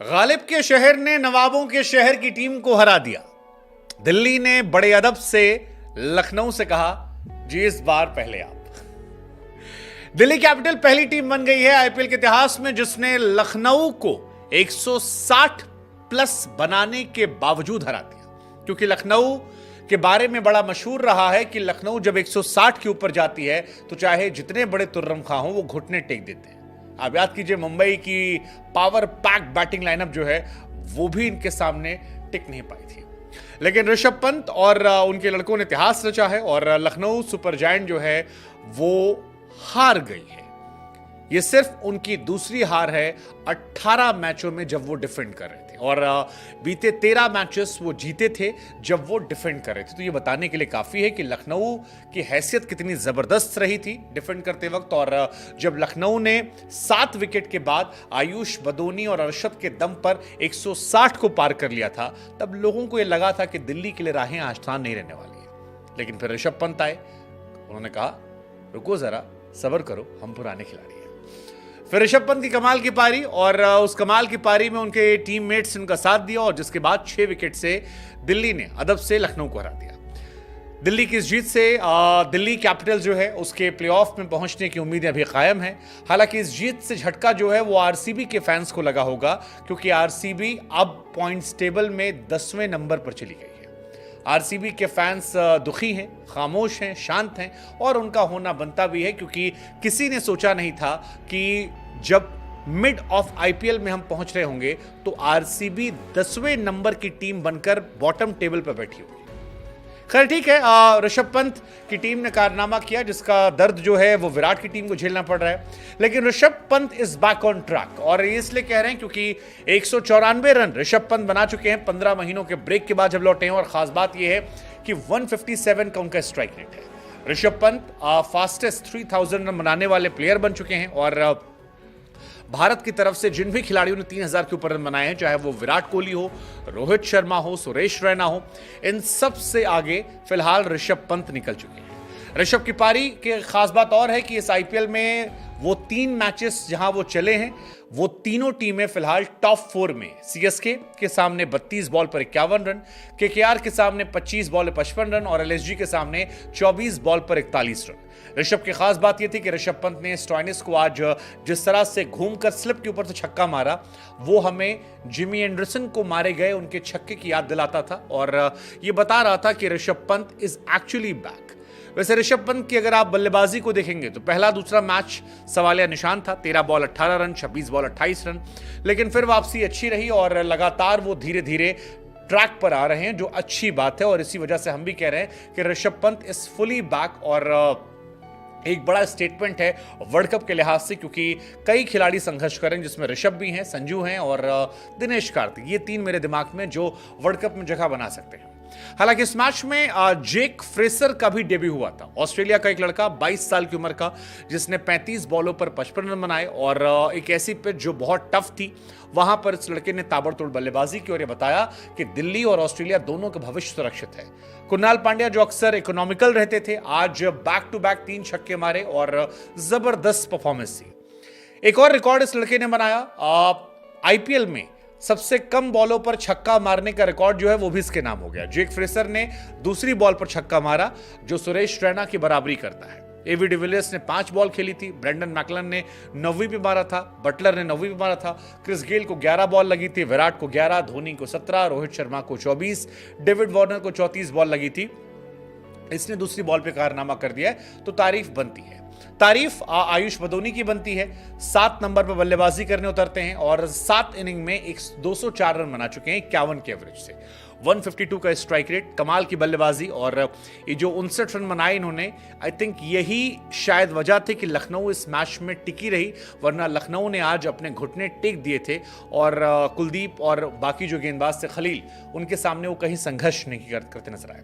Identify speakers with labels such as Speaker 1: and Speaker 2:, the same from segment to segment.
Speaker 1: गालिब के शहर ने नवाबों के शहर की टीम को हरा दिया। दिल्ली ने बड़े अदब से लखनऊ से कहा, जी इस बार पहले आप। दिल्ली कैपिटल पहली टीम बन गई है आईपीएल के इतिहास में जिसने लखनऊ को 160 प्लस बनाने के बावजूद हरा दिया, क्योंकि लखनऊ के बारे में बड़ा मशहूर रहा है कि लखनऊ जब 160 के ऊपर जाती है तो चाहे जितने बड़े तुर्रम खां हो वो घुटने टेक देते हैं। आप याद कीजिए, मुंबई की पावर पैक बैटिंग लाइनअप जो है वो भी इनके सामने टिक नहीं पाई थी। लेकिन ऋषभ पंत और उनके लड़कों ने इतिहास रचा है और लखनऊ सुपर जायंट जो है वो हार गई है। ये सिर्फ उनकी दूसरी हार है 18 मैचों में जब वो डिफेंड कर रहे थे, और बीते 13 मैचेस वो जीते थे जब वो डिफेंड कर रहे थे। तो ये बताने के लिए काफी है कि लखनऊ की हैसियत कितनी जबरदस्त रही थी डिफेंड करते वक्त। और जब लखनऊ ने 7 विकेट के बाद आयुष बदोनी और अरशद के दम पर 160 को पार कर लिया था, तब लोगों को यह लगा था कि दिल्ली के लिए राहें आसान नहीं रहने वाली है। लेकिन फिर ऋषभ पंत आए, उन्होंने कहा रुको जरा, सब्र करो, हम पुराने खिलाड़ी हैं। फिर ऋषभ पंत की कमाल की पारी, और उस कमाल की पारी में उनके टीममेट्स ने उनका साथ दिया, और जिसके बाद 6 विकेट से दिल्ली ने अदब से लखनऊ को हरा दिया। दिल्ली की इस जीत से दिल्ली कैपिटल जो है उसके प्लेऑफ में पहुंचने की उम्मीदें अभी कायम हैं। हालांकि इस जीत से झटका जो है वो आरसीबी के फैंस को लगा होगा, क्योंकि आरसीबी अब पॉइंट्स टेबल में 10वें नंबर पर चली गई है। आरसीबी के फैंस दुखी हैं, खामोश हैं, शांत हैं, और उनका होना बनता भी है, क्योंकि किसी ने सोचा नहीं था कि जब मिड ऑफ आईपीएल में हम पहुंच रहे होंगे तो आरसीबी 10वें नंबर की टीम बनकर बॉटम टेबल पर बैठी होगी। खैर ठीक है, ऋषभ पंत की टीम ने कारनामा किया जिसका दर्द जो है वो विराट की टीम को झेलना पड़ रहा है। लेकिन Rishabh Pant is back on track, और ये इसलिए कह रहे हैं क्योंकि 194 रन ऋषभ पंत बना चुके हैं 15 महीनों के ब्रेक के बाद जब लौटे हैं। और खास बात यह है कि 157 का उनका स्ट्राइक रेट है। ऋषभ पंत फास्टेस्ट 3000 रन बनाने वाले प्लेयर बन चुके हैं, और भारत की तरफ से जिन भी खिलाड़ियों ने 3000 के ऊपर रन बनाए हैं, चाहे वो विराट कोहली हो, रोहित शर्मा हो, सुरेश रैना हो, इन सब से आगे फिलहाल ऋषभ पंत निकल चुके हैं। ऋषभ की पारी की खास बात और है कि इस आईपीएल में वो 3 मैचेस जहां वो चले हैं वो तीनों टीमें फिलहाल टॉप 4 में। सीएसके के सामने 32 बॉल पर 51 रन, केकेआर के सामने 25 बॉल पर 55 रन, और एलएसजी के सामने 24 बॉल पर 41 रन। ऋषभ की खास बात यह थी कि ऋषभ पंत ने स्टॉइनिस को आज जिस तरह से घूमकर स्लिप के ऊपर से छक्का मारा, वो हमें जिमी एंडरसन को मारे गए उनके छक्के की याद दिलाता था, और ये बता रहा था कि Rishabh Pant is actually back. वैसे ऋषभ पंत की अगर आप बल्लेबाजी को देखेंगे तो पहला दूसरा मैच सवालिया निशान था, 13 बॉल 18 रन, 26 बॉल 28 रन, लेकिन फिर वापसी अच्छी रही और लगातार वो धीरे धीरे ट्रैक पर आ रहे हैं, जो अच्छी बात है। और इसी वजह से हम भी कह रहे हैं कि Rishabh Pant is fully back, और एक बड़ा स्टेटमेंट है वर्ल्ड कप के लिहाज से, क्योंकि कई खिलाड़ी संघर्ष करें जिसमें ऋषभ भी हैं, संजू हैं और दिनेश कार्तिक। ये 3 मेरे दिमाग में जो वर्ल्ड कप में जगह बना सकते हैं। हालांकि इस मैच में जेक फ्रेसर का भी डेब्यू हुआ था, ऑस्ट्रेलिया का एक लड़का 22 साल की उम्र का, जिसने 35 बॉलों पर 55 रन बनाए, और एक ऐसी पिच जो बहुत टफ थी वहां पर इस लड़के ने ताबड़तोड़ बल्लेबाजी की और यह बताया कि दिल्ली और ऑस्ट्रेलिया दोनों का भविष्य सुरक्षित है। कुणाल पांड्या जो अक्सर इकोनॉमिकल रहते थे, आज बैक टू बैक 3 छक्के मारे और जबरदस्त परफॉर्मेंस थी। एक और रिकॉर्ड इस लड़के ने बनाया, आईपीएल में सबसे कम बॉलों पर छक्का मारने का रिकॉर्ड जो है वो भी इसके नाम हो गया। जेक फ्रेसर ने दूसरी बॉल पर छक्का मारा, जो सुरेश रैना की बराबरी करता है। एवी डिविलियर्स ने 5 बॉल खेली थी, ब्रेंडन मैकलन ने 9वीं पे मारा था, बटलर ने 9वीं पे मारा था, क्रिस गेल को 11 बॉल लगी थी, विराट को 11, धोनी को 17, रोहित शर्मा को 24, डेविड वार्नर को 34 बॉल लगी थी। इसने दूसरी बॉल पे कारनामा कर दिया है, तो तारीफ बनती है। तारीफ आयुष बदोनी की बनती है, 7 नंबर पर बल्लेबाजी करने उतरते हैं और 7 इनिंग में 204 रन बना चुके हैं 51 के एवरेज से, 152 का स्ट्राइक रेट, कमाल की बल्लेबाजी। और ये जो 59 रन बनाए इन्होंने, आई थिंक यही शायद वजह थी कि लखनऊ इस मैच में टिकी रही, वरना लखनऊ ने आज अपने घुटने टेक दिए थे, और कुलदीप और बाकी जो गेंदबाज थे खलील, उनके सामने वो कहीं संघर्ष नहीं करते नजर आए।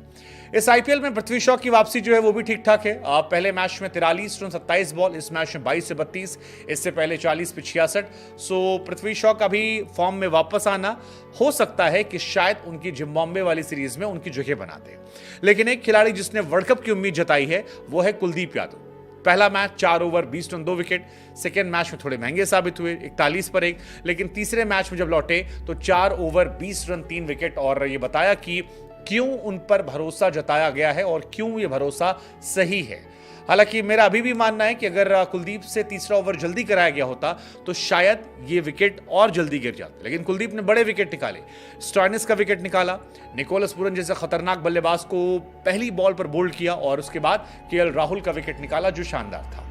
Speaker 1: इस आईपीएल में पृथ्वी शॉ की वापसी जो है वो भी ठीक ठाक है। पहले मैच में 43 रन 27 बॉल, इस मैच में 22 से 32, इससे पहले 40 पे 66। सो पृथ्वी शॉ का भी फॉर्म में वापस आना हो सकता है कि शायद उनकी जिम्बाब्वे वाली सीरीज में उनकी जगह बना दे। लेकिन एक खिलाड़ी जिसने वर्ल्ड कप की उम्मीद जताई है वो है कुलदीप यादव। पहला match 4 over 20 run 2 wicket, second match में थोड़े महंगे साबित हुए 41 पर 1, लेकिन तीसरे मैच में जब लौटे तो 4 ओवर 20 रन 3 विकेट, और ये बताया कि क्यों उन पर भरोसा जताया गया है और क्यों ये भरोसा सही है। हालांकि मेरा अभी भी मानना है कि अगर कुलदीप से तीसरा ओवर जल्दी कराया गया होता तो शायद ये विकेट और जल्दी गिर जाते, लेकिन कुलदीप ने बड़े विकेट निकाले। स्टॉइनिस का विकेट निकाला, निकोलस पूरन जैसे खतरनाक बल्लेबाज को पहली बॉल पर बोल्ड किया, और उसके बाद केएल राहुल का विकेट निकाला जो शानदार था।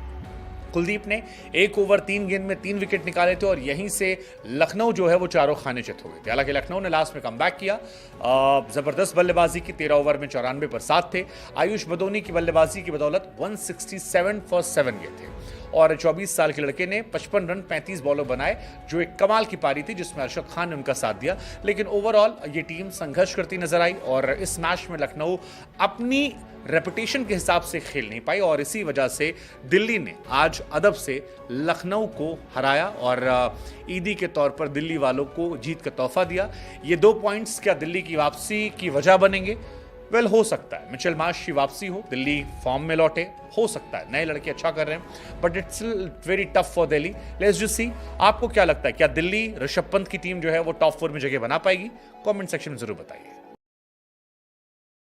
Speaker 1: कुलदीप ने 1 ओवर 3 गेंद में 3 विकेट निकाले थे, और यहीं से लखनऊ जो है वो चारों खाने चित हो गए थे। हालांकि लखनऊ ने लास्ट में कमबैक किया, जबरदस्त बल्लेबाजी की, 13 ओवर में 94 पर 7 थे। आयुष बदोनी की बल्लेबाजी की बदौलत 167 फॉर 7 गए थे, और 24 साल के लड़के ने 55 रन 35 बॉलों बनाए, जो एक कमाल की पारी थी जिसमें अरशद खान ने उनका साथ दिया। लेकिन ओवरऑल ये टीम संघर्ष करती नजर आई, और इस मैच में लखनऊ अपनी रेपुटेशन के हिसाब से खेल नहीं पाई, और इसी वजह से दिल्ली ने आज अदब से लखनऊ को हराया और ईदी के तौर पर दिल्ली वालों को जीत का तोहफा दिया। ये 2 पॉइंट्स क्या दिल्ली की वापसी की वजह बनेंगे? वेल, हो सकता है मिचेल मार्श की वापसी हो, दिल्ली फॉर्म में लौटे, हो सकता है नए लड़के अच्छा कर रहे हैं, but it's very tough for Delhi. Let's just see, आपको क्या लगता है, क्या दिल्ली ऋषभ पंत की टीम जो है वो टॉप 4 में जगह बना पाएगी? कमेंट सेक्शन में जरूर बताइए।